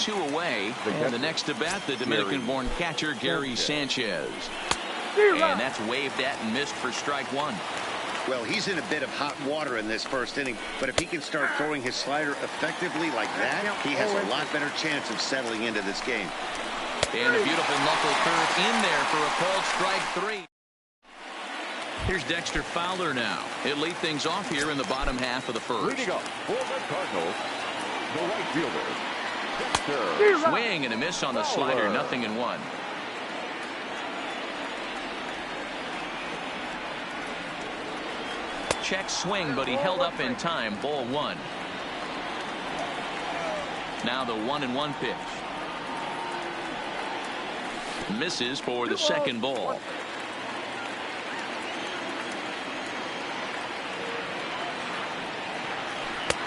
2 away. And the next to bat, the Dominican-born catcher, Gary Sanchez. And that's waved at and missed for strike 1. Well, he's in a bit of hot water in this first inning, but if he can start throwing his slider effectively like that, he has a lot better chance of settling into this game. And a beautiful knuckle curve in there for a called strike 3. Here's Dexter Fowler now. He'll lead things off here in the bottom half of the first. Leading up for the Cardinals, the right fielder, Dexter. Swing and a miss on the slider, 0-1. Check swing, but he held up in time. Ball 1. Now the 1-1 pitch. Misses for the second ball.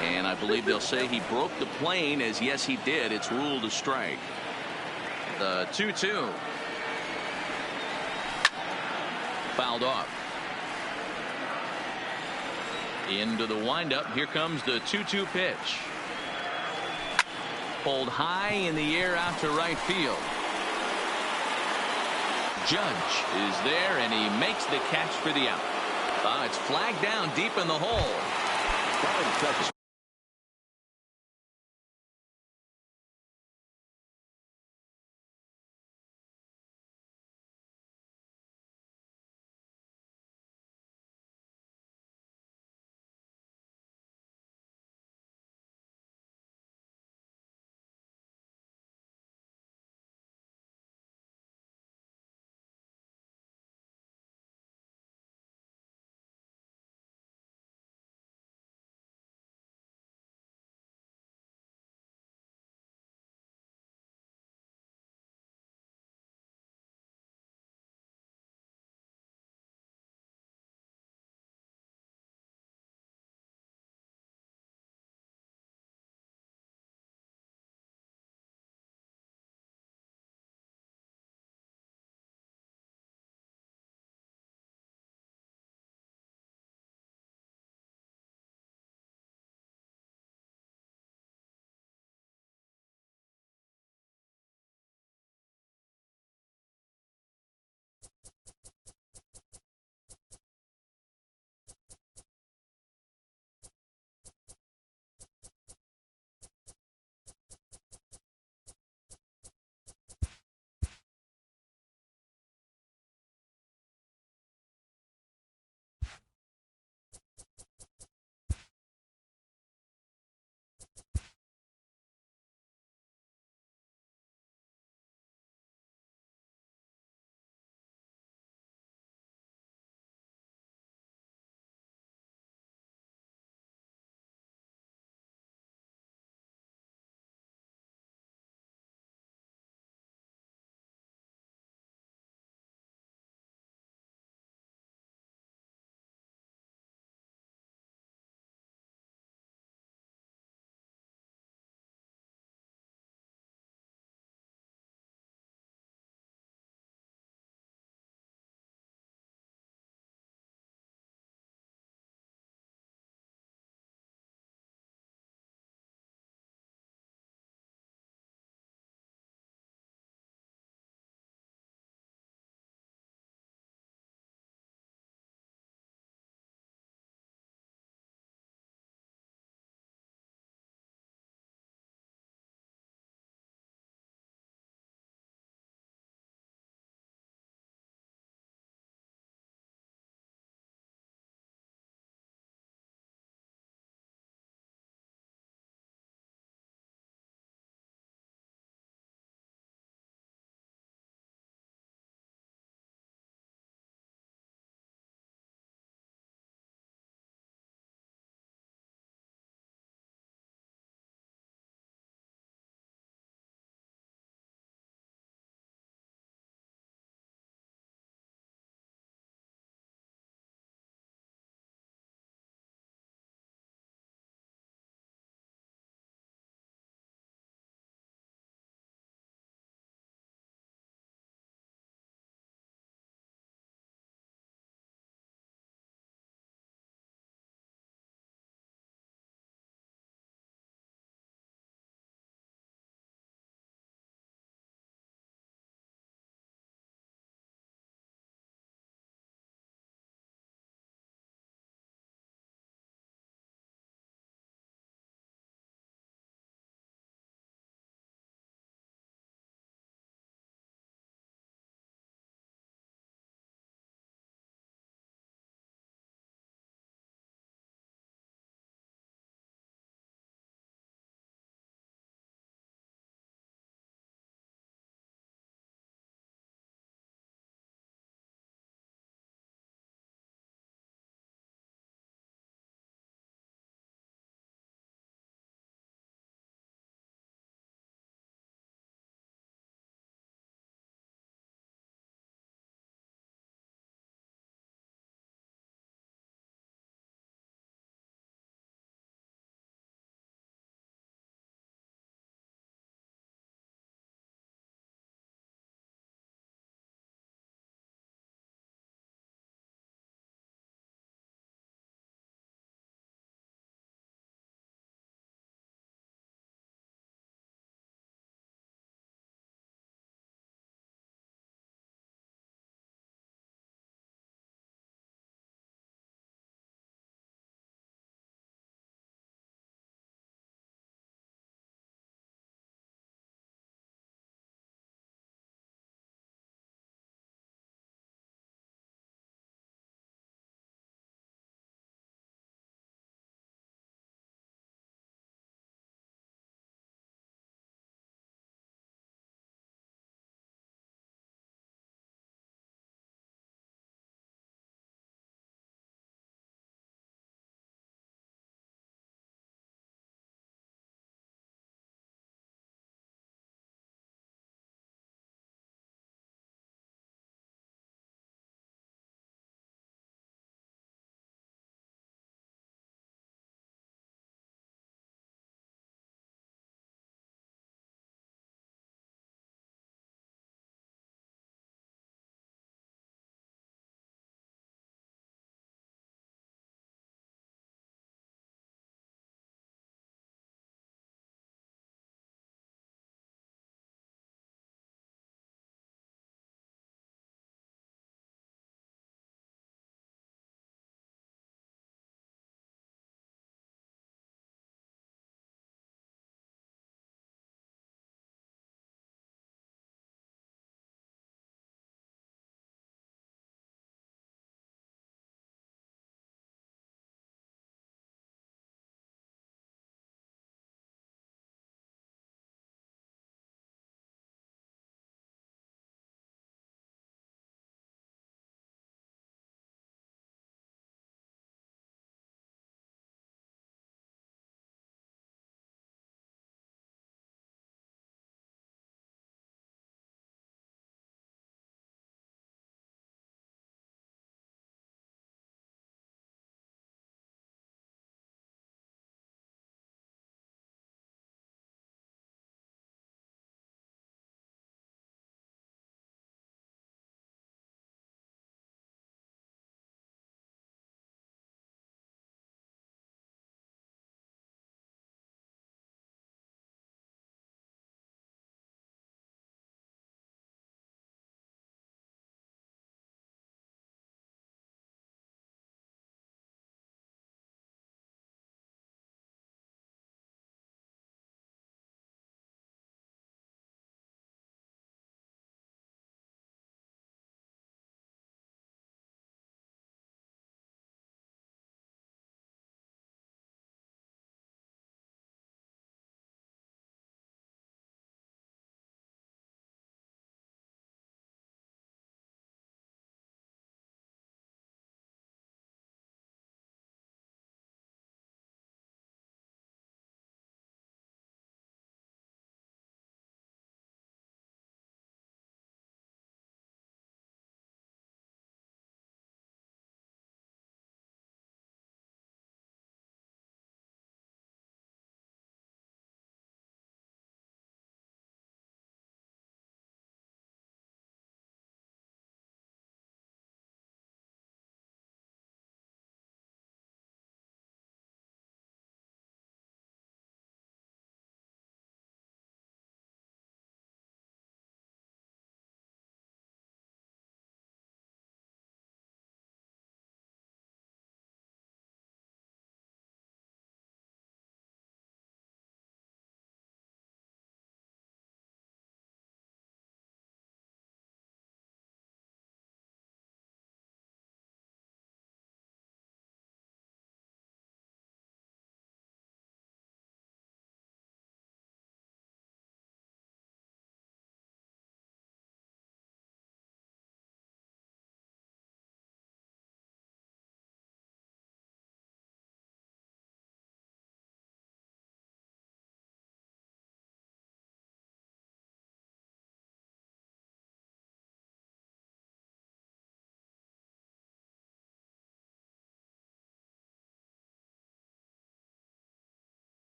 And I believe they'll say he broke the plane, as yes he did. It's ruled a strike. The 2-2. Fouled off. Into the windup. Here comes the 2-2 pitch. Pulled high in the air out to right field. Judge is there, and he makes the catch for the out. It's flagged down deep in the hole.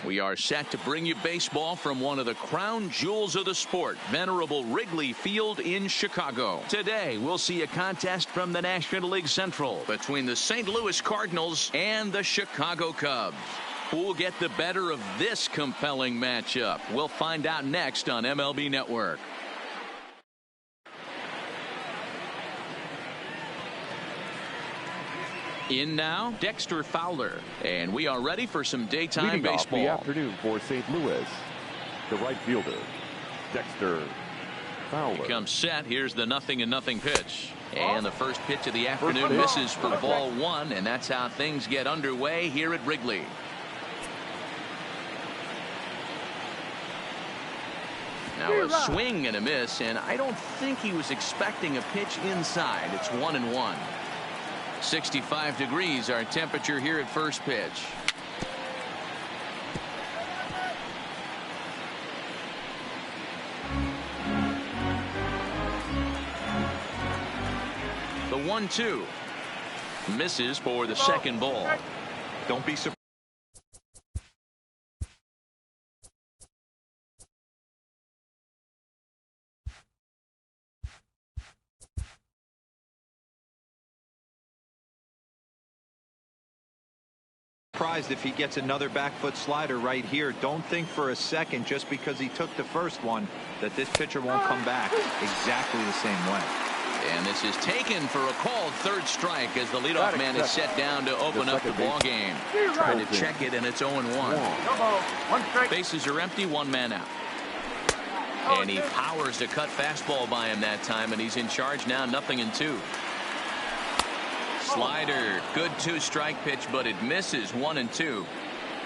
We are set to bring you baseball from one of the crown jewels of the sport, venerable Wrigley Field in Chicago. Today, we'll see a contest from the National League Central between the St. Louis Cardinals and the Chicago Cubs. Who will get the better of this compelling matchup? We'll find out next on MLB Network. In now, Dexter Fowler. And we are ready for some daytime Leading baseball. Off the afternoon for St. Louis, the right fielder, Dexter Fowler. Comes set. Here's the 0-0 pitch. And the first pitch of the afternoon misses for ball one. And that's how things get underway here at Wrigley. Now a swing and a miss. And I don't think he was expecting a pitch inside. It's 1-1. 65 degrees our temperature here at first pitch. The 1-2 misses for the second ball. Don't be surprised. If he gets another back foot slider right here. Don't think for a second, just because he took the first one, that this pitcher won't come back exactly the same way. And this is taken for a called third strike as the leadoff man is set down to open up the ball game. Trying to check it, and it's 0-1. Bases are empty, one man out. And he powers the cut fastball by him that time, and he's in charge now, 0-2. Slider, good two-strike pitch, but it misses, 1-2.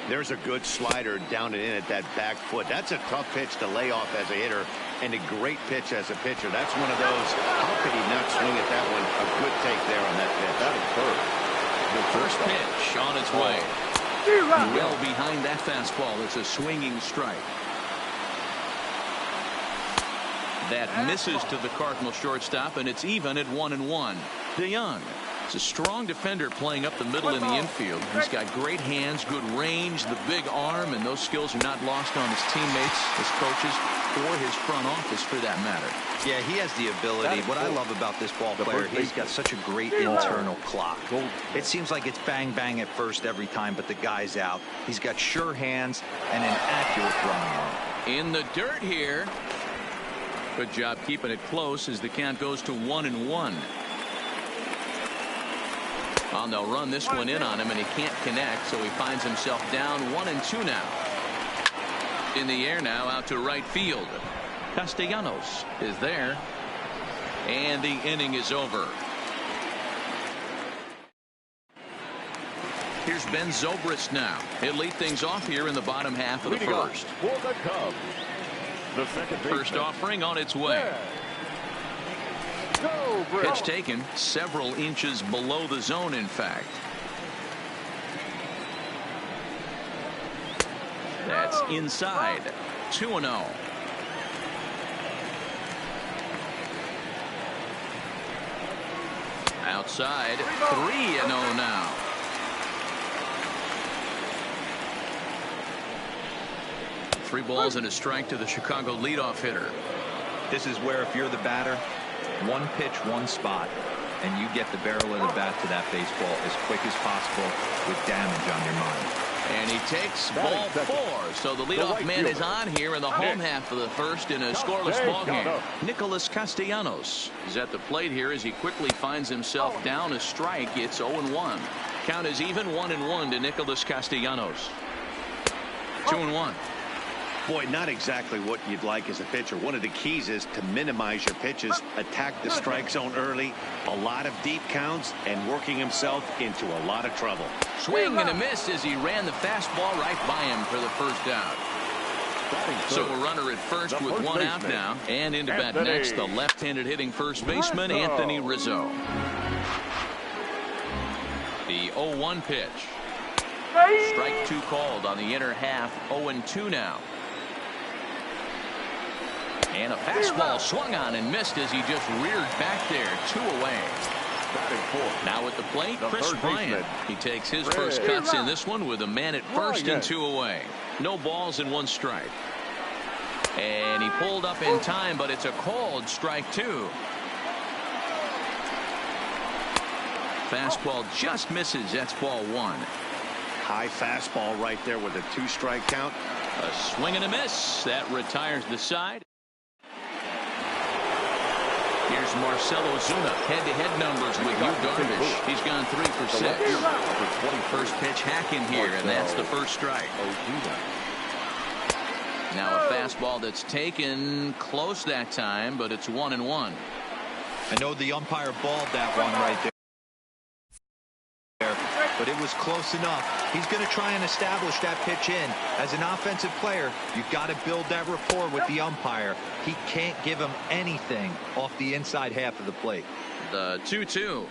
There's a good slider down and in at that back foot. That's a tough pitch to lay off as a hitter, and a great pitch as a pitcher. That's one of those, how could he not swing at that one? A good take there on that pitch. That is first. The first pitch on its way. Well behind that fastball. It's a swinging strike. That misses to the Cardinal shortstop, and it's even at 1-1. DeYoung. He's a strong defender playing up the middle in the infield. He's got great hands, good range, the big arm, and those skills are not lost on his teammates, his coaches, or his front office for that matter. Yeah, he has the ability. What I love about this ball player, he's got such a great internal clock. It seems like it's bang, bang at first every time, but the guy's out. He's got sure hands and an accurate throwing. In the dirt here. Good job keeping it close as the count goes to 1-1. Well, they'll run this one in on him, and he can't connect, so he finds himself down 1-2 now. In the air now, out to right field. Castellanos is there, and the inning is over. Here's Ben Zobrist now. He'll lead things off here in the bottom half of the first. For the Cubs, the second First offering on its way. Pitch taken several inches below the zone, in fact. That's inside. 2-0. Outside. 3-0 now. Three balls and a strike to the Chicago leadoff hitter. This is where, if you're the batter, one pitch, one spot, and you get the barrel of the bat to that baseball as quick as possible with damage on your mind. And he takes ball four. So the leadoff man is on here in the home half of the first in a scoreless ball game. Nicholas Castellanos is at the plate here as he quickly finds himself down a strike. It's 0-1. Count is even, 1-1 to Nicholas Castellanos. 2-1. Boy, not exactly what you'd like as a pitcher. One of the keys is to minimize your pitches, attack the strike zone early, a lot of deep counts, and working himself into a lot of trouble. Swing and a miss as he ran the fastball right by him for the first out. So a runner at first with one out now, and into bat next, the left-handed hitting first baseman, Anthony Rizzo. The 0-1 pitch. Strike two called on the inner half, 0-2 now. And a fastball swung on and missed as he just reared back there, 2 away. Now at the plate, Chris Bryant. He takes his first cuts in this one with a man at first and 2 away. No balls and 1 strike. And he pulled up in time, but it's a called strike 2. Fastball just misses. That's ball 1. High fastball right there with a 2-strike count. A swing and a miss. That retires the side. Here's Marcell Ozuna. Head-to-head numbers with Yu Darvish. He's gone 3 for 6. First pitch hack in here, and that's the first strike. Now a fastball that's taken close that time, but it's 1-1. I know the umpire balled that one right there. But it was close enough. He's going to try and establish that pitch in. As an offensive player, you've got to build that rapport with the umpire. He can't give him anything off the inside half of the plate. The 2-2.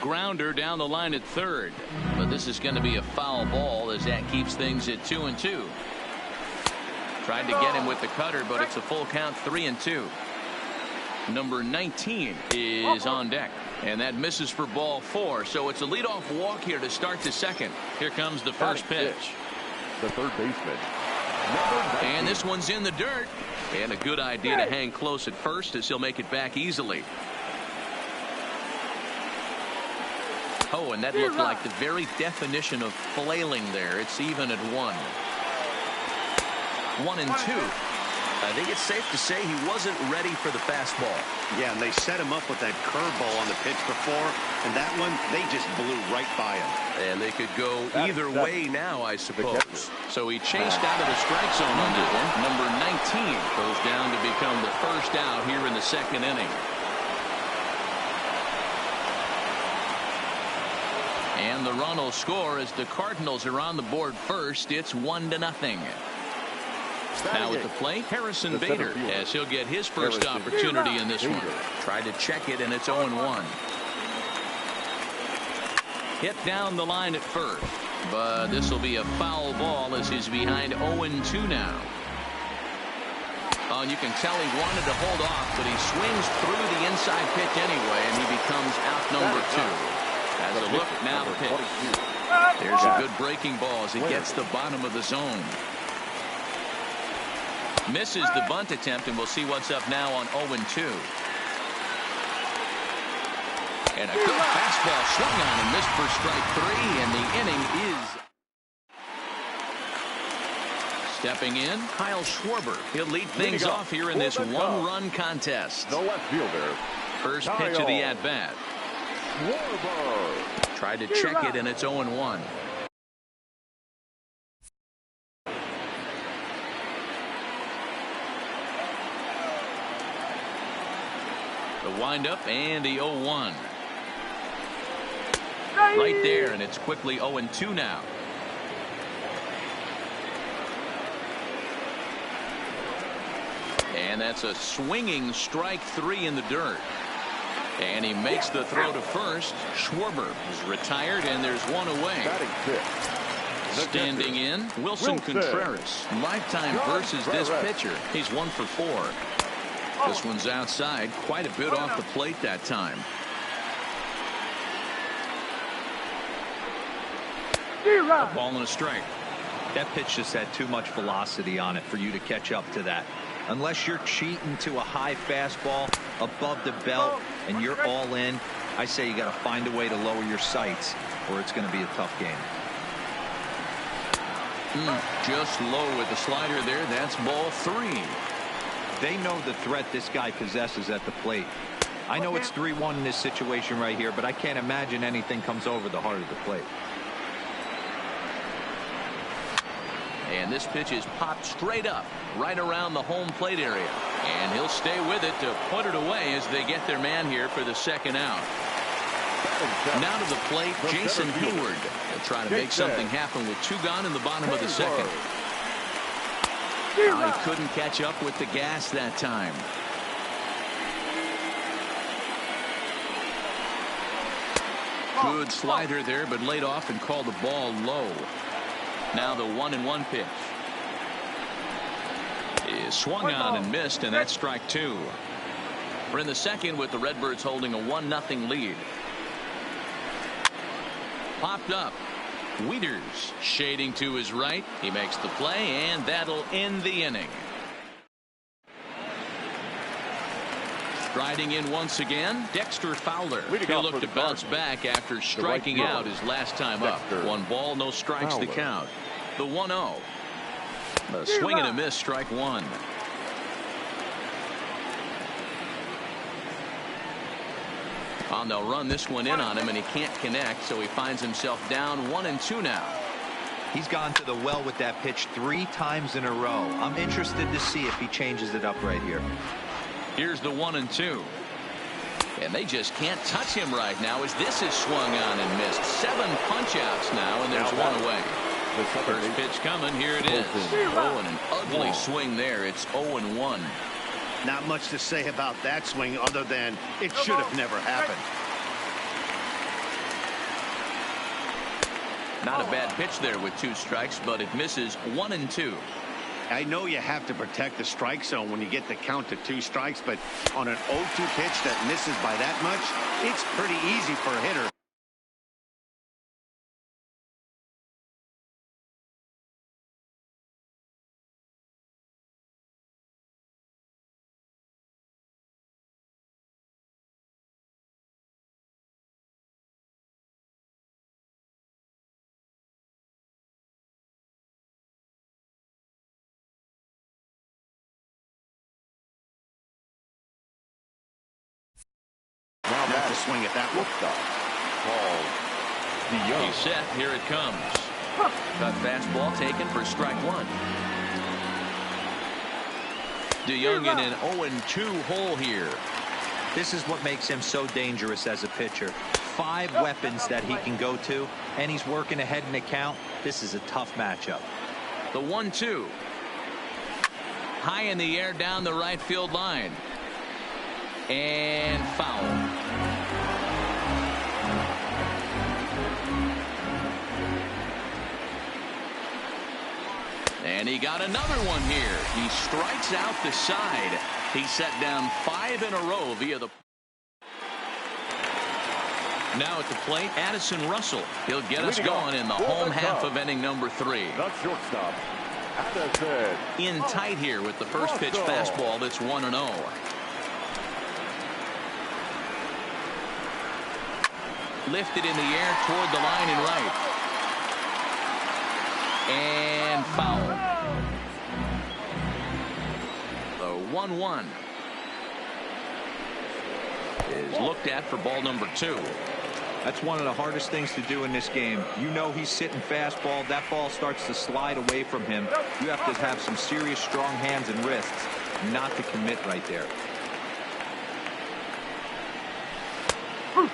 Grounder down the line at third. But this is going to be a foul ball as that keeps things at 2-2. Tried to get him with the cutter, but it's a full count, 3-2. Number 19 is on deck. And that misses for ball 4. So it's a leadoff walk here to start the second. Here comes the first pitch. The third baseman. And this one's in the dirt. And a good idea to hang close at first as he'll make it back easily. Oh, and that looked like the very definition of flailing there. It's even at 1. 1-2. I think it's safe to say he wasn't ready for the fastball. Yeah, and they set him up with that curveball on the pitch before, and that one, they just blew right by him. And they could go either way now, I suppose. So he chased out of the strike zone on that one. Number 19 goes down to become the first out here in the second inning. And the run will score as the Cardinals are on the board first. It's 1-0. Now at the plate, Harrison Bader, as he'll get his first opportunity in this one. Tried to check it, and it's 0-1. Hit down the line at first, but this will be a foul ball as he's behind 0-2 now. Oh, and you can tell he wanted to hold off, but he swings through the inside pitch anyway, and he becomes out number 2. As a look, now the pitch. There's a good breaking ball as it gets the bottom of the zone. Misses the bunt attempt, and we'll see what's up now on 0-2. And a good fastball swung on and missed for strike 3, and the inning is. Stepping in, Kyle Schwarber. He'll lead things off here in this one-run contest. The left fielder. First pitch of the at-bat. Tried to check it, and it's 0-1. The windup and the 0-1. Right there, and it's quickly 0-2 now. And that's a swinging strike 3 in the dirt. And he makes the throw to first. Schwarber is retired, and there's one away. Standing in, Wilson Contreras. Lifetime versus this pitcher. He's 1 for 4. This one's outside, quite a bit off the plate that time. A ball and a strike. That pitch just had too much velocity on it for you to catch up to that. Unless you're cheating to a high fastball above the belt and you're all in, I say you got to find a way to lower your sights or it's going to be a tough game. Just low with the slider there. That's ball 3. They know the threat this guy possesses at the plate. I know it's 3-1 in this situation right here, but I can't imagine anything comes over the heart of the plate. And this pitch is popped straight up right around the home plate area. And he'll stay with it to put it away as they get their man here for the second out. Now to the plate, Jason Hayward. They'll try to make something happen with 2 gone in the bottom of the second. Now he couldn't catch up with the gas that time. Good slider there, but laid off and called the ball low. Now the 1-1 pitch is swung on and missed, and that's strike 2. We're in the second with the Redbirds holding a 1-0 lead. Popped up. Wieters shading to his right. He makes the play, and that'll end the inning. Striding in once again, Dexter Fowler. He'll look to bounce back after striking out his last time up. 1 ball, no strikes to count. The 1-0. A swing and a miss, strike 1. They'll run this one in on him, and he can't connect, so he finds himself down 1-2 now. He's gone to the well with that pitch 3 times in a row. I'm interested to see if he changes it up right here. Here's the 1-2. And they just can't touch him right now as this is swung on and missed. 7 punch-outs now, and there's 1 away. First pitch coming. Here it is. Oh, and an ugly swing there. It's 0-1. Not much to say about that swing other than it should have never happened. Not a bad pitch there with 2 strikes, but it misses 1-2. I know you have to protect the strike zone when you get the count to 2 strikes, but on an 0-2 pitch that misses by that much, it's pretty easy for a hitter. Now that's a swing at that one. He's set. Here it comes. Cut fastball taken for strike 1. DeYoung in an 0-2 hole here. This is what makes him so dangerous as a pitcher. 5 weapons that he can go to, and he's working ahead in the count. This is a tough matchup. The 1-2. High in the air down the right field line. And foul. And he got another one here. He strikes out the side. He set down 5 in a row via the. Now at the plate, Addison Russell. He'll get us going in the home half of inning number 3. The shortstop, Addison. In tight here with the first pitch fastball that's 1-0. Lifted in the air toward the line and right. And foul. The 1-1 is looked at for ball number 2. That's one of the hardest things to do in this game. You know he's sitting fastball. That ball starts to slide away from him. You have to have some serious strong hands and wrists not to commit right there.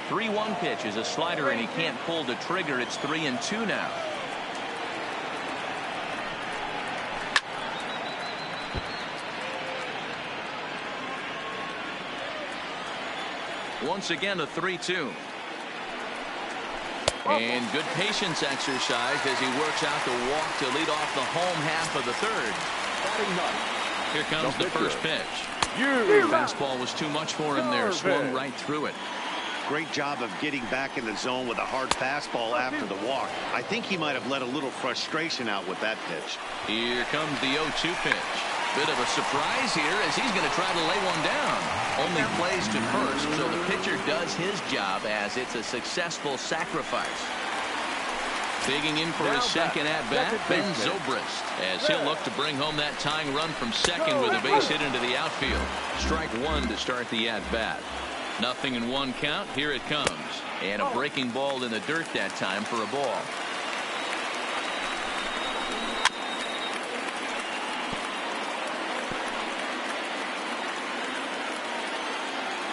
3-1 pitch is a slider, and he can't pull the trigger. It's 3-2 now. Once again, a 3-2. And good patience exercised as he works out the walk to lead off the home half of the 3rd. Here comes the first pitch. Fastball was too much for him there. Swung right through it. Great job of getting back in the zone with a hard fastball after the walk. I think he might have let a little frustration out with that pitch. Here comes the 0-2 pitch. Bit of a surprise here as he's going to try to lay one down. Only plays to first, so the pitcher does his job as it's a successful sacrifice. Digging in for his second at-bat, Ben Zobrist, as he'll look to bring home that tying run from second with a base hit into the outfield. Strike 1 to start the at-bat. 0-1 count. Here it comes. And a breaking ball in the dirt that time for a ball.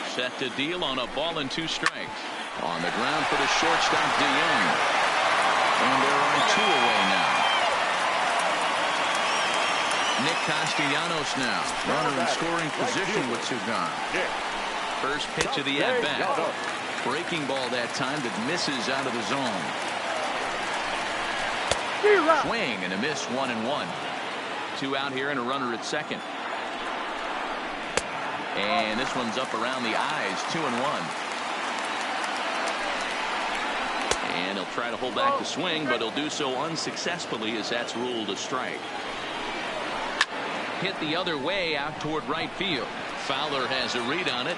Set to deal on a ball and 2 strikes. On the ground for the shortstop, DeYoung. And they're on 2 away now. Nick Castellanos now. Runner in scoring position with 2 gone. First pitch of the at-bat. Breaking ball that time that misses out of the zone. Swing and a miss, 1-1. 2 out here and a runner at second. And this one's up around the eyes, 2-1. And he'll try to hold back the swing, but he'll do so unsuccessfully as that's ruled a strike. Hit the other way out toward right field. Fowler has a read on it,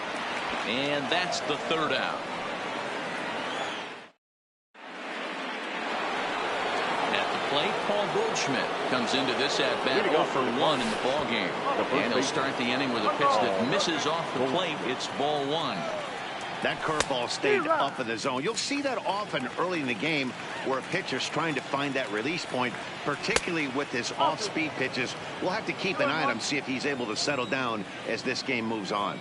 and that's the third out. At the plate, Paul Goldschmidt comes into this at-bat 0 for 1 in the ballgame. And he'll start the inning with a pitch that misses off the plate. It's ball 1. That curveball stayed up in the zone. You'll see that often early in the game where a pitcher's trying to find that release point, particularly with his off-speed pitches. We'll have to keep an eye on him, see if he's able to settle down as this game moves on.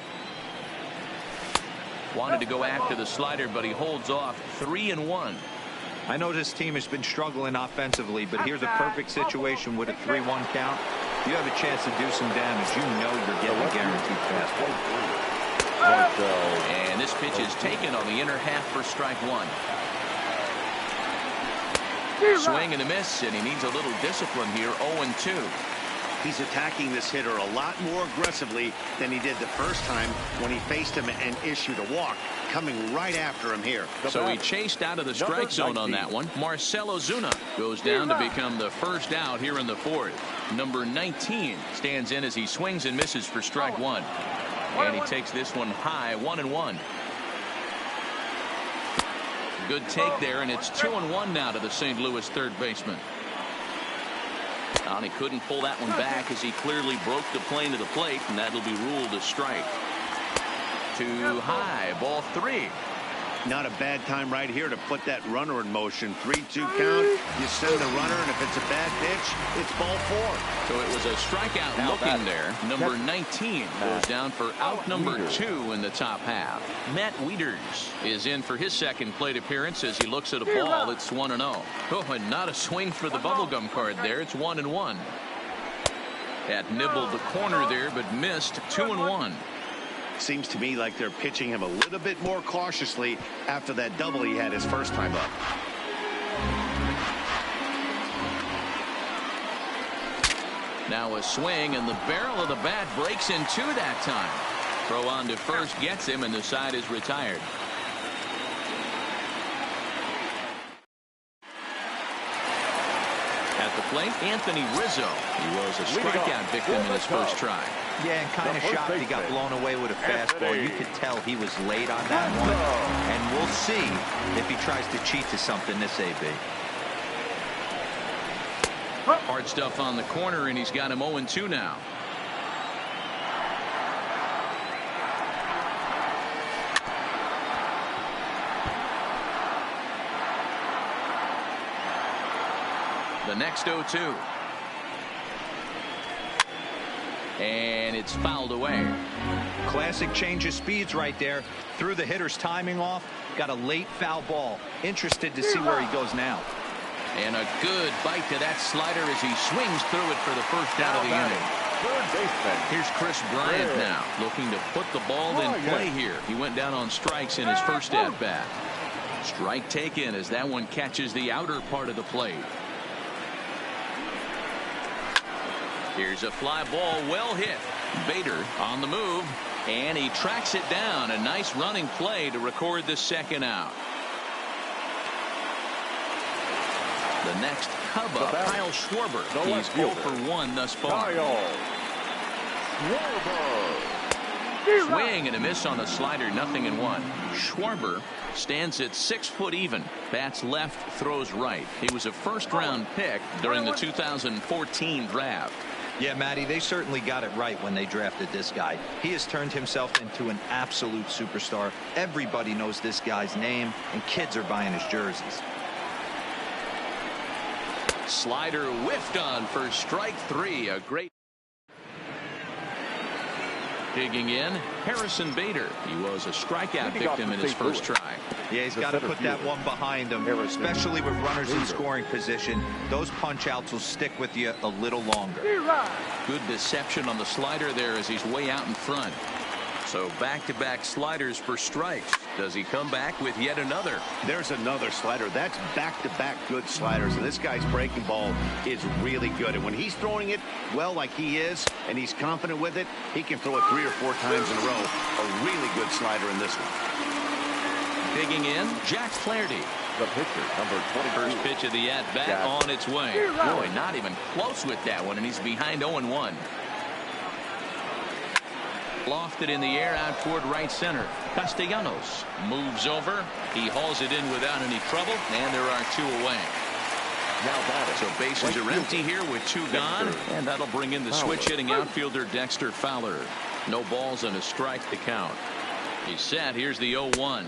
Wanted to go after the slider, but he holds off. 3-1. I know this team has been struggling offensively, but here's a perfect situation with a 3-1 count. You have a chance to do some damage. You know you're getting a guaranteed fastball. And this pitch is taken on the inner half for strike 1. Swing and a miss, and he needs a little discipline here. 0-2. He's attacking this hitter a lot more aggressively than he did the first time when he faced him and issued a walk. Coming right after him here. So he chased out of the strike zone on that one. Marcell Ozuna goes down to become the first out here in the fourth. Number 19 stands in as he swings and misses for strike 1. And he takes this one high. 1-1. Good take there, and it's 2-1 now to the St. Louis third baseman. And he couldn't pull that one back as he clearly broke the plane to the plate, and that'll be ruled a strike. Too high. Ball 3. Not a bad time right here to put that runner in motion. 3-2 count. You send the runner, and if it's a bad pitch, it's ball 4. So it was a strikeout looking there. Number 19 goes down for out number 2 in the top half. Matt Wieters is in for his second plate appearance as he looks at a ball. It's 1-0. Oh, and not a swing for the bubblegum card there. It's 1-1. That nibbled the corner there, but missed. 2-1. Seems to me like they're pitching him a little bit more cautiously after that double he had his first time up. Now a swing, and the barrel of the bat breaks in 2 that time. Throw on to first gets him, and the side is retired. At the plate, Anthony Rizzo. He was a strikeout victim in his first try. Yeah, and kind of shocked he got blown away with a fastball. You could tell he was late on that one. And we'll see if he tries to cheat to something this AB. Hard stuff on the corner, and he's got him 0-2 now. The next 0-2. And it's fouled away. Classic change of speeds right there. Threw the hitter's timing off. Got a late foul ball. Interested to see where he goes now. And a good bite to that slider as he swings through it for the first out of the inning. Here's Chris Bryant now, looking to put the ball in play here. He went down on strikes in his first at-bat. Strike taken as that one catches the outer part of the plate. Here's a fly ball, well hit. Bader on the move, and he tracks it down. A nice running play to record the second out. The next Cub up, Kyle Schwarber. He's 0 for 1 thus far. Swing and a miss on a slider, 0-1. Schwarber stands at 6 foot even. Bats left, throws right. He was a first-round pick during the 2014 draft. Yeah, Matty, they certainly got it right when they drafted this guy. He has turned himself into an absolute superstar. Everybody knows this guy's name, and kids are buying his jerseys. Slider whiffed on for strike 3. A great. Digging in, Harrison Bader. He was a strikeout victim in his first try. Yeah, he's got to put that one behind him, especially with runners in scoring position. Those punch-outs will stick with you a little longer. Good deception on the slider there as he's way out in front. So back-to-back sliders for strikes. Does he come back with yet another? There's another slider. That's back-to-back good sliders. And this guy's breaking ball is really good. And when he's throwing it well like he is, and he's confident with it, he can throw it 3 or 4 times in a row. A really good slider in this one. Digging in, Jack Flaherty. The pitcher, number 22. First pitch of the at-bat on its way. Boy, not even close with that one, and he's behind 0-1. Lofted in the air out toward right center. Castellanos moves over. He hauls it in without any trouble, and there are 2 away. Now batting. So bases are empty here with 2 gone, and that'll bring in the switch-hitting outfielder Dexter Fowler. No balls and a strike to count. He's set. Here's the 0-1.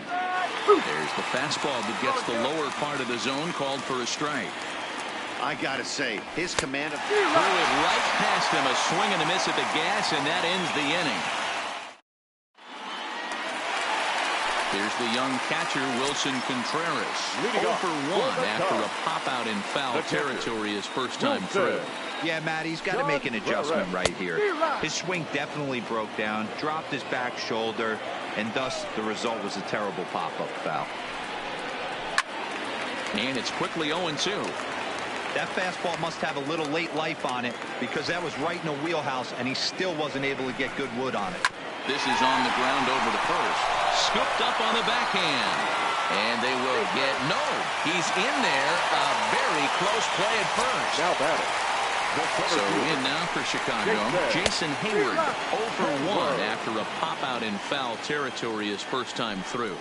There's the fastball that gets the lower part of the zone, called for a strike. I gotta say, his command of Threw it right past him, a swing and a miss at the gas, and that ends the inning. Here's the young catcher, Wilson Contreras. 0 for 1 after a pop-out in foul territory his first time through. Yeah, Matt, he's got to make an adjustment right here. His swing definitely broke down, dropped his back shoulder, and thus the result was a terrible pop-up foul. And it's quickly 0-2. That fastball must have a little late life on it, because that was right in the wheelhouse, and he still wasn't able to get good wood on it. This is on the ground over to first. Scooped up on the backhand. And they will get no. He's in there. A very close play at first. Now batting. So in now for Chicago, Jason Hayward 0 for 1 after a pop-out in foul territory his first time through.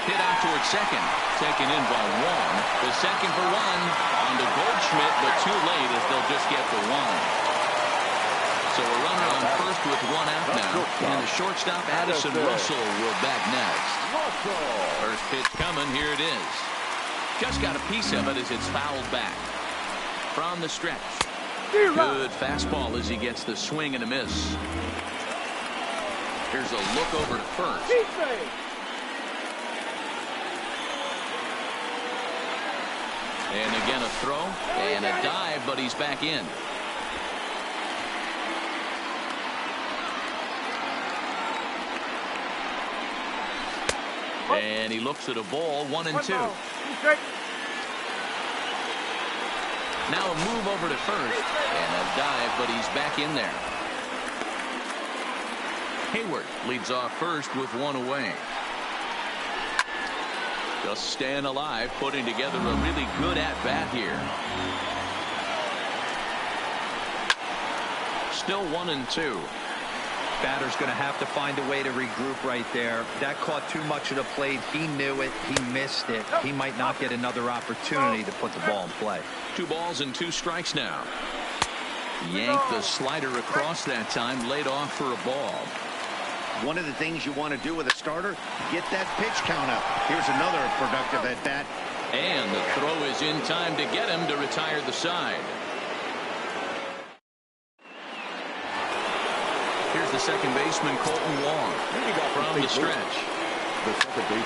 Hit out towards second. Taken in by 1. The second for 1 on to Goldschmidt, but too late as they'll just get the 1. So a runner on first with 1 out now. And the shortstop, Addison Russell, will back next. First pitch coming. Here it is. Just got a piece of it as it's fouled back. From the stretch. Good fastball as he gets the swing and a miss. Here's a look over to first. And again a throw and a dive, but he's back in. And he looks at a ball, 1-2. Now a move over to first and a dive, but he's back in there. Hayward leads off first with 1 away. Just staying alive, putting together a really good at-bat here. Still 1-2. Batter's going to have to find a way to regroup right there. That caught too much of the plate. He knew it. He missed it. He might not get another opportunity to put the ball in play. 2 balls and 2 strikes now. Yanked the slider across that time, laid off for a ball. One of the things you want to do with a starter, get that pitch count up. Here's another productive at-bat. And the throw is in time to get him to retire the side. Here's the second baseman, Colton Wong, from the stretch.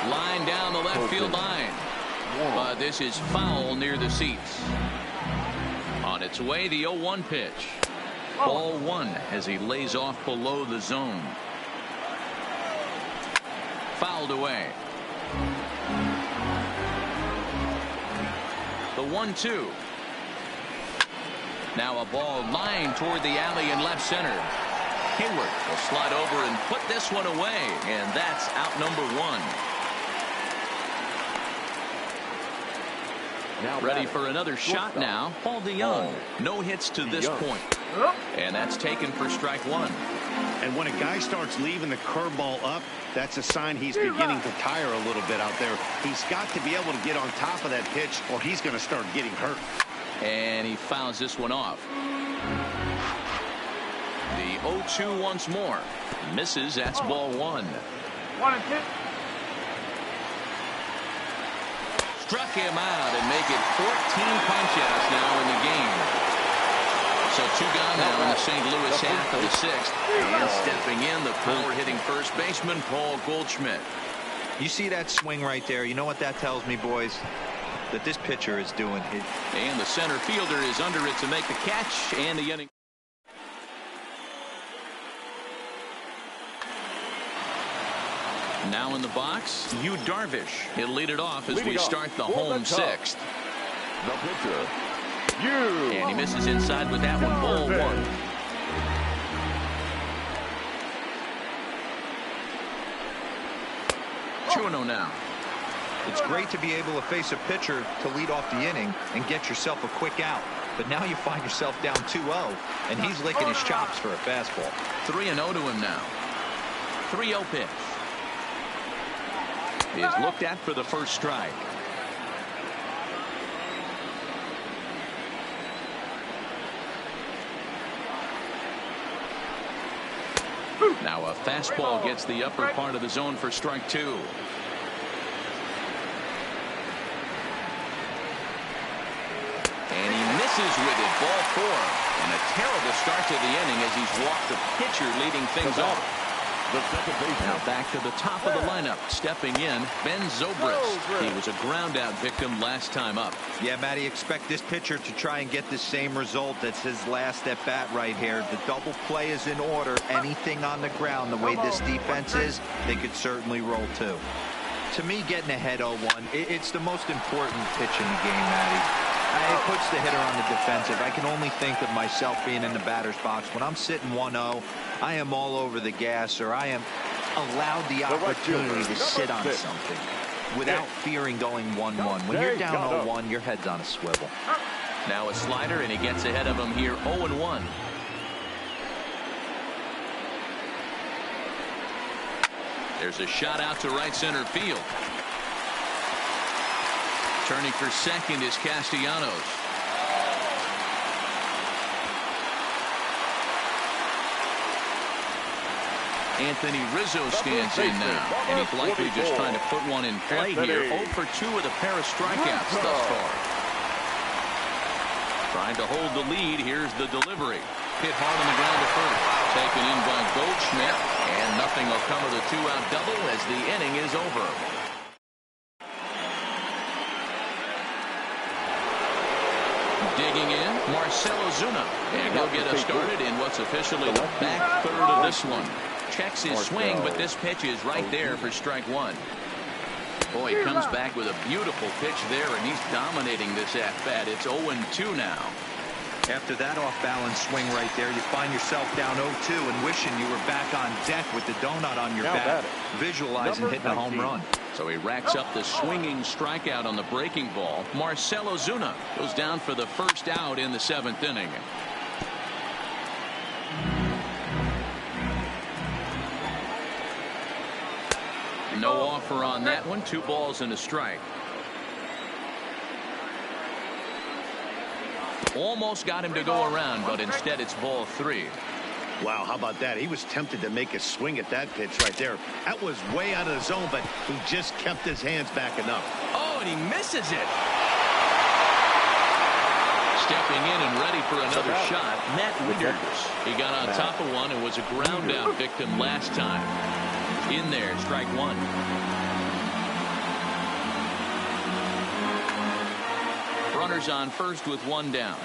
Line down the left field line. But this is foul near the seats. On its way, the 0-1 pitch. Ball 1 as he lays off below the zone. Fouled away. The 1-2. Now a ball lined toward the alley in left center. Hayward will slide over and put this one away, and that's out number 1. Now ready for another shot now. Paul DeYoung. No hits to this point. And that's taken for strike 1. And when a guy starts leaving the curveball up, that's a sign he's beginning to tire a little bit out there. He's got to be able to get on top of that pitch, or he's going to start getting hurt. And he fouls this one off. The 0-2 once more. Misses. That's ball 1. 1-2. Struck him out and make it 14 punch-outs now in the game. So 2 gone now in the St. Louis half of the 6th. And stepping in, the power-hitting first baseman, Paul Goldschmidt. You see that swing right there? You know what that tells me, boys? That this pitcher is doing it. And the center fielder is under it to make the catch, and the inning. Now in the box, Yu Darvish. He'll lead it off as we start the home 6th. The pitcher, and he misses inside with that one. Ball 1. Two 2-0 now. It's great to be able to face a pitcher to lead off the inning and get yourself a quick out. But now you find yourself down 2-0, and he's licking his chops for a fastball. 3-0 to him now. 3-0 pitch. Is looked at for the first strike. Now a fastball gets the upper part of the zone for strike 2. And he misses with it, ball 4. And a terrible start to the inning as he's walked the pitcher leading things off. Now back to the top of the lineup, stepping in, Ben Zobrist. He was a ground out victim last time up. Yeah, Matty, expect this pitcher to try and get the same result. That's his last at bat right here. The double play is in order. Anything on the ground, the way this defense is, they could certainly roll too. To me, getting ahead 0-1, it's the most important pitch in the game, Matty. It puts the hitter on the defensive. I can only think of myself being in the batter's box. When I'm sitting 1-0, I am all over the gas, or I am allowed the opportunity to sit on something without fearing going 1-1. When you're down 0-1, your head's on a swivel. Now a slider, and he gets ahead of him here 0-1. There's a shot out to right center field. Turning for second is Castellanos. Anthony Rizzo stands in now, and he's likely just trying to put one in play here. 0 for 2 with a pair of strikeouts thus far. Trying to hold the lead. Here's the delivery. Hit hard on the ground to first. Taken in by Goldschmidt, and nothing will come of the 2-out double as the inning is over. Digging in, Marcell Ozuna, and he'll get us started in what's officially the back third of this one. Checks his swing, but this pitch is right there for strike 1. Boy, he comes back with a beautiful pitch there, and he's dominating this at-bat. It's 0-2 now. After that off-balance swing right there, you find yourself down 0-2 and wishing you were back on deck with the donut on your bat, visualizing hitting a home run. So he racks up the swinging strikeout on the breaking ball. Marcell Ozuna goes down for the first out in the 7th inning. No offer on that one. 2 balls and a strike. Almost got him to go around, but instead it's ball 3. Wow, how about that? He was tempted to make a swing at that pitch right there. That was way out of the zone, but he just kept his hands back enough. Oh, and he misses it. Stepping in and ready for another shot, Matt Wieters. He got on top of one and was a ground out victim last time. In there, strike 1. Runners on first with 1 down.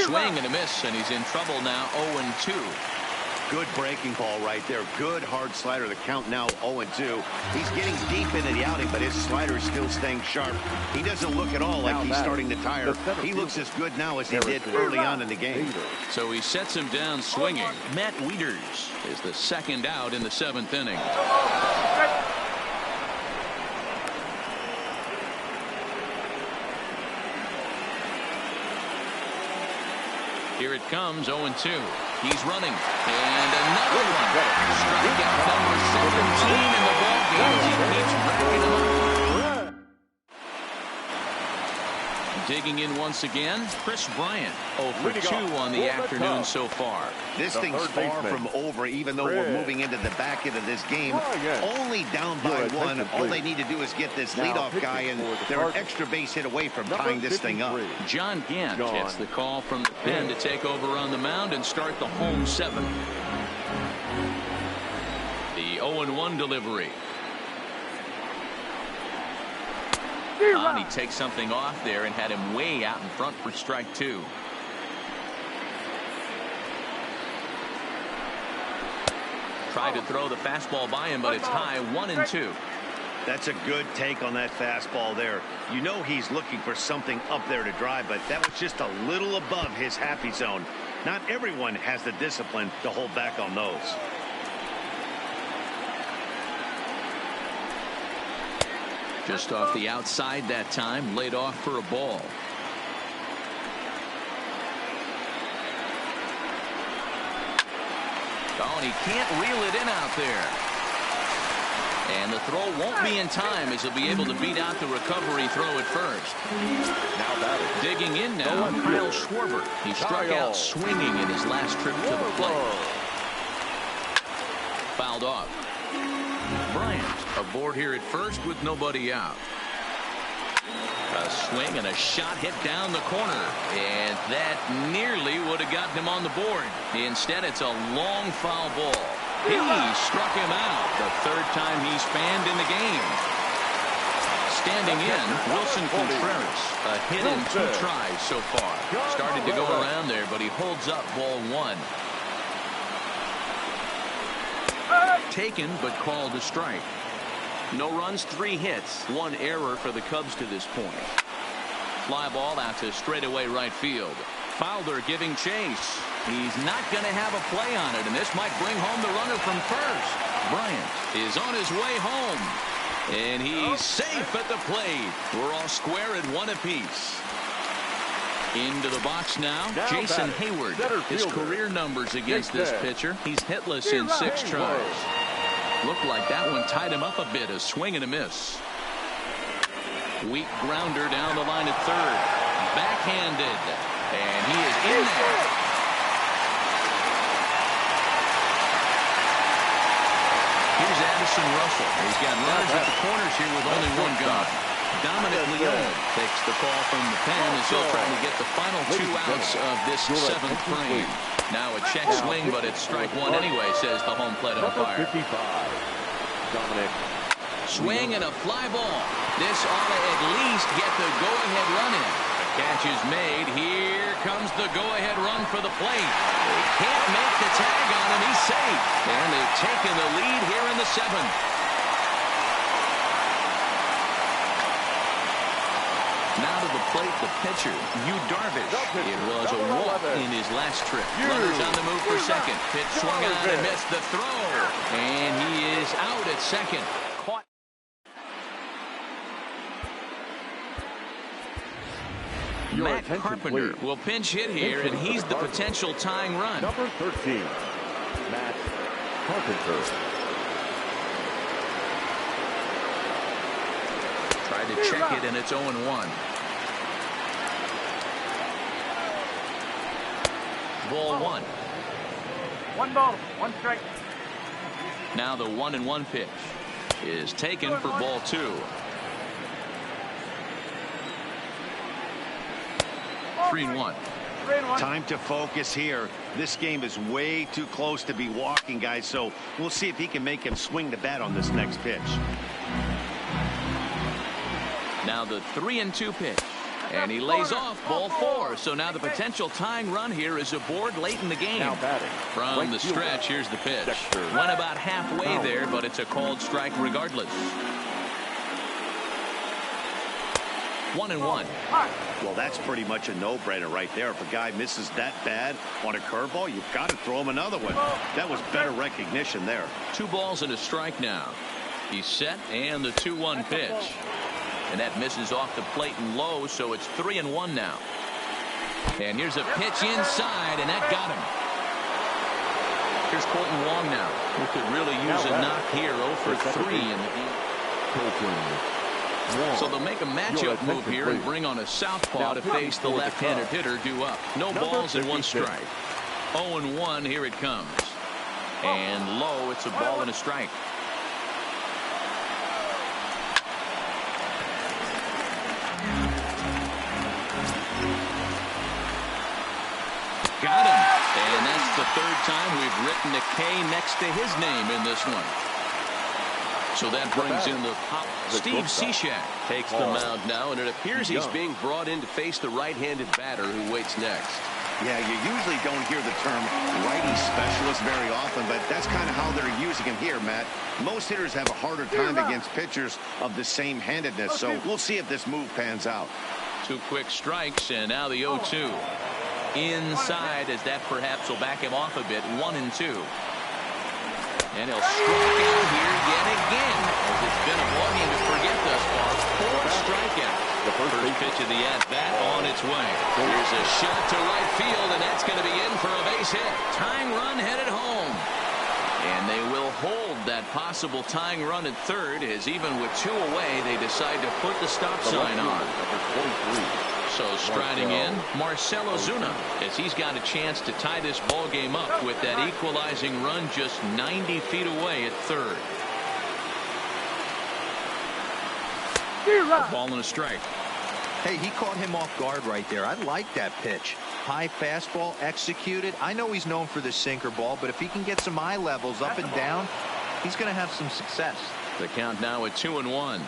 Swing and a miss, and he's in trouble now. 0-2. Good breaking ball right there. Good hard slider. The count now 0-2. He's getting deep into the outing, but his slider is still staying sharp. He doesn't look at all like he's starting to tire. He looks as good now as he did early on in the game. So he sets him down swinging. Matt Wieters is the 2nd out in the 7th inning. Here it comes, 0-2. He's running. And another one. Strikeout number 17 in the ballgame. He keeps racking them up. Digging in once again, Chris Bryant. 0 for 2 on the afternoon so far. This thing's far from over, even though we're moving into the back end of this game. Only down by 1. All they need to do is get this leadoff guy, and they're an extra base hit away from tying this thing up. John Gant gets the call from the pen to take over on the mound and start the home 7th. The 0-1 delivery. He takes something off there and had him way out in front for strike 2. Tried to throw the fastball by him, but it's high. 1-2. That's a good take on that fastball there. You know he's looking for something up there to drive, but that was just a little above his happy zone. Not everyone has the discipline to hold back on those. Just off the outside that time, laid off for a ball. Oh, and he can't reel it in out there. And the throw won't be in time as he'll be able to beat out the recovery throw at first. Now batting. Digging in now, Kyle Schwarber. He struck out swinging in his last trip to the plate. Fouled off. Bryant aboard here at first with nobody out. A swing and a shot hit down the corner, and that nearly would have gotten him on the board. Instead, it's a long foul ball. He struck him out the third time he's fanned in the game. Standing in, Wilson Contreras. A hit in 2 tries so far. Started to go around there, but he holds up ball 1. Taken, but called a strike. No runs, 3 hits, 1 error for the Cubs to this point. Fly ball out to straightaway right field. Fowler giving chase. He's not going to have a play on it, and this might bring home the runner from first. Bryant is on his way home, and he's safe at the plate. We're all square at 1 apiece. Into the box now Jason Hayward. His career numbers against this pitcher. He's hitless in 6 tries. Looked like that one tied him up a bit. A swing and a miss. Weak grounder down the line at third. Backhanded. And he is in there. Here's Addison Russell. He's got runners at the corners here with only 1 gone. Dominic Leone takes the call from the pen as he'll try to get the final 2 outs of this 7th frame. Now a check swing, but it's strike 1 anyway, says the home plate umpire. Dominic. Swing and a fly ball. This ought to at least get the go-ahead run in. The catch is made. Here comes the go-ahead run for the plate. They can't make the tag on him. He's safe. And they've taken the lead here in the 7th. Now to the plate, the pitcher, Yu Darvish. It was a walk in his last trip. Runners on the move for second. Pitch swung on and missed the throw. And he is out at second. Caught. Matt Carpenter will pinch hit here, and he's the potential tying run. Number 13, Matt Carpenter. Tried to check it, and it's 0-1. Ball 1. 1 ball, 1 strike. Now the 1-1 pitch is taken for ball 2. 3-1. Time to focus here. This game is way too close to be walking, guys, so we'll see if he can make him swing the bat on this next pitch. Now the 3-2 pitch, and he lays off ball 4. So now the potential tying run here is aboard late in the game. Now batting. From the stretch, here's the pitch. Went about halfway there, but it's a called strike regardless. 1-1. Well, that's pretty much a no-brainer right there. If a guy misses that bad on a curveball, you've got to throw him another one. That was better recognition there. 2 balls and a strike now. He's set, and the 2-1 pitch. And that misses off the plate and low, so it's 3-1 now. And here's a pitch inside, and that got him. Here's Colton Wong now, who could really use a knock here. 0 for 3 in the game. So they'll make a matchup move here and bring on a southpaw to face the left-handed hitter due up. No balls and 1 strike. 0-1, here it comes. And low, it's a ball and a strike. Got him. And that's the 3rd time we've written a K next to his name in this one. So that brings in the pop. Steve Cishek takes the mound now, and it appears he's being brought in to face the right-handed batter who waits next. Yeah, you usually don't hear the term righty specialist very often, but that's kind of how they're using him here, Matt. Most hitters have a harder time against pitchers of the same handedness, so we'll see if this move pans out. 2 quick strikes, and now the 0-2. Inside, as that perhaps will back him off a bit. 1-2. And he'll strike out here yet again, as it's been a ball game to forget thus far. 4 strikeouts. The first pitch of the at-bat on its way. Here's a shot to right field, and that's going to be in for a base hit. Tying run headed home. And they will hold that possible tying run at third, as even with 2 away, they decide to put the stop sign on. So striding in, Marcell Ozuna, as he's got a chance to tie this ball game up with that equalizing run just 90 feet away at third. A ball and a strike. Hey, he caught him off guard right there. I like that pitch. High fastball executed. I know he's known for the sinker ball, but if he can get some eye levels up and down, he's going to have some success. The count now at 2-1.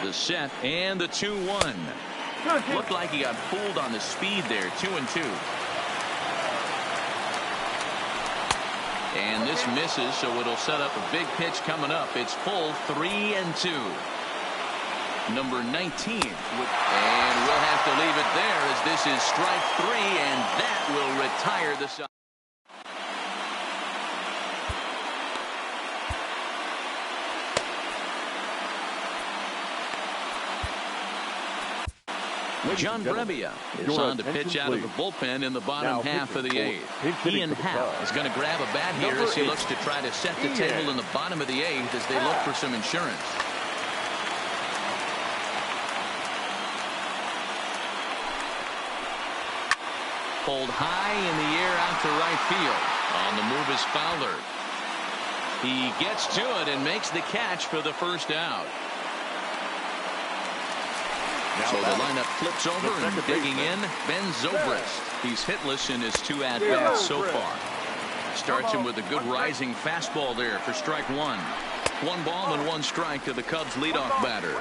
The set and the 2-1. Looked like he got fooled on the speed there. 2-2. And this misses, so it'll set up a big pitch coming up. It's full 3-2. Number 19. And we'll have to leave it there, as this is strike 3, and that will retire the side. John Brebbia is on to pitch out of the bullpen in the bottom half of the 8th. Ian Happ is going to grab a bat here as he looks to try to set the table in the bottom of the 8th as they look for some insurance. Pulled high in the air out to right field. On the move is Fowler. He gets to it and makes the catch for the first out. So the lineup flips over and digging in, Ben Zobrist. He's hitless in his 2 at-bats so far. Starts him with a good rising fastball there for strike 1. 1 ball and 1 strike to the Cubs leadoff batter.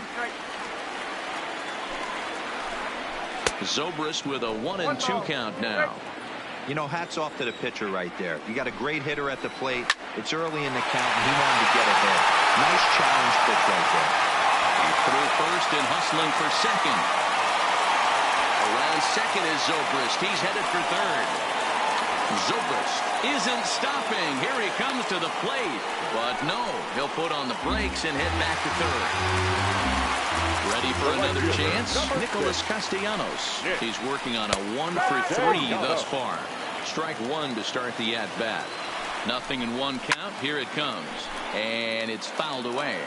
Zobrist with a 1-2 count now. You know, hats off to the pitcher right there. You got a great hitter at the plate. It's early in the count, and he wanted to get ahead. Nice challenge pitch right there. Through first and hustling for second. Around second is Zobrist. He's headed for third. Zobrist isn't stopping. Here he comes to the plate. But no, he'll put on the brakes and head back to third. Ready for another chance? Nicholas Castellanos. He's working on a 1-for-3 thus far. Strike 1 to start the at-bat. Nothing in 1 count. Here it comes. And it's fouled away.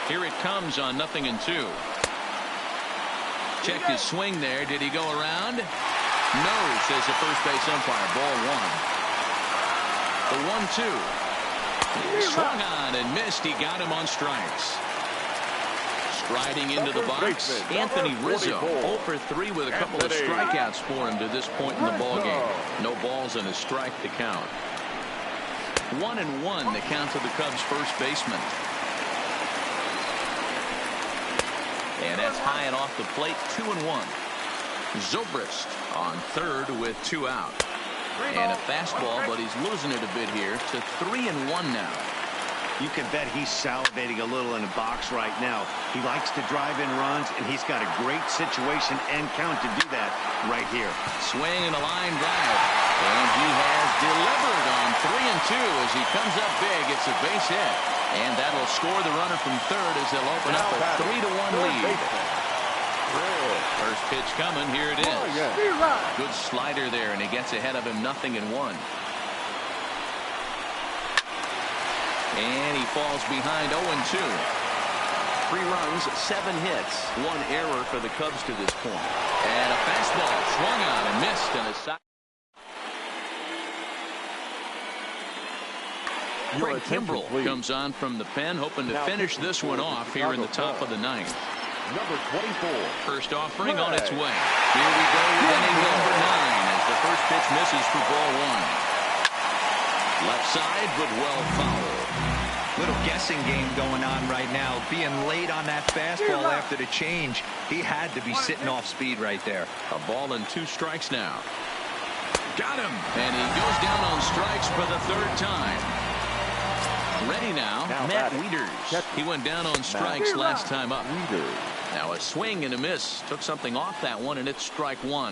Here it comes on 0-2. Checked his swing there. Did he go around? No, says the first base umpire. Ball 1. The 1-2. He swung on and missed. He got him on strikes. Striding into the box, Anthony Rizzo. 0-for-3 with a couple of strikeouts for him to this point in the ballgame. No balls and a strike to count. 1-1 the count to the Cubs' first baseman. And that's high and off the plate. 2-1. Zobrist on third with 2 out. And a fastball, but he's losing it a bit here to 3-1 now. You can bet he's salivating a little in the box right now. He likes to drive in runs, and he's got a great situation and count to do that right here. Swing and a line drive. And he has delivered on 3-2 as he comes up big. It's a base hit. And that'll score the runner from third as they'll open up a 3-1 lead. First pitch coming. Here it is. Good slider there, and he gets ahead of him 0-1. And he falls behind 0-2. 3 runs, 7 hits, 1 error for the Cubs to this point. And a fastball swung on and missed on a side. Craig Kimbrell comes on from the pen, hoping to finish this one off here in the top of the 9th. Number 24. First offering on its way. Here we go with inning number 9 as the first pitch misses for ball 1. Left side, but well fouled. Little guessing game going on right now. Being late on that fastball after the change. He had to be sitting off speed right there. A ball and 2 strikes now. Got him. And he goes down on strikes for the 3rd time. Ready now, Matt Wieters. He went down on strikes last time up. Now a swing and a miss. Took something off that one, and it's strike 1.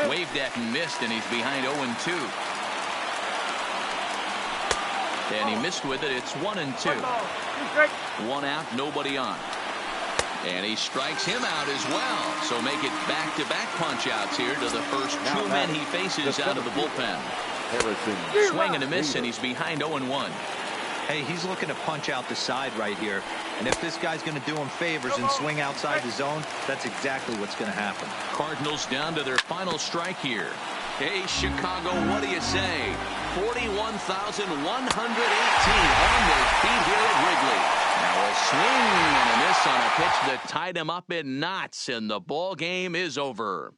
Waved at and missed, and he's behind 0-2. And he missed with it. It's 1-2. 1 out, nobody on. And he strikes him out as well. So make it back-to-back punch-outs here to the first 2 men he faces out of the bullpen. Harrison. Swing and a miss, and he's behind 0-1. Hey, he's looking to punch out the side right here. And if this guy's going to do him favors and swing outside the zone, that's exactly what's going to happen. Cardinals down to their final strike here. Hey, Chicago, what do you say? 41,118 on their feet here at Wrigley. Now a swing and a miss on a pitch that tied him up in knots, and the ball game is over.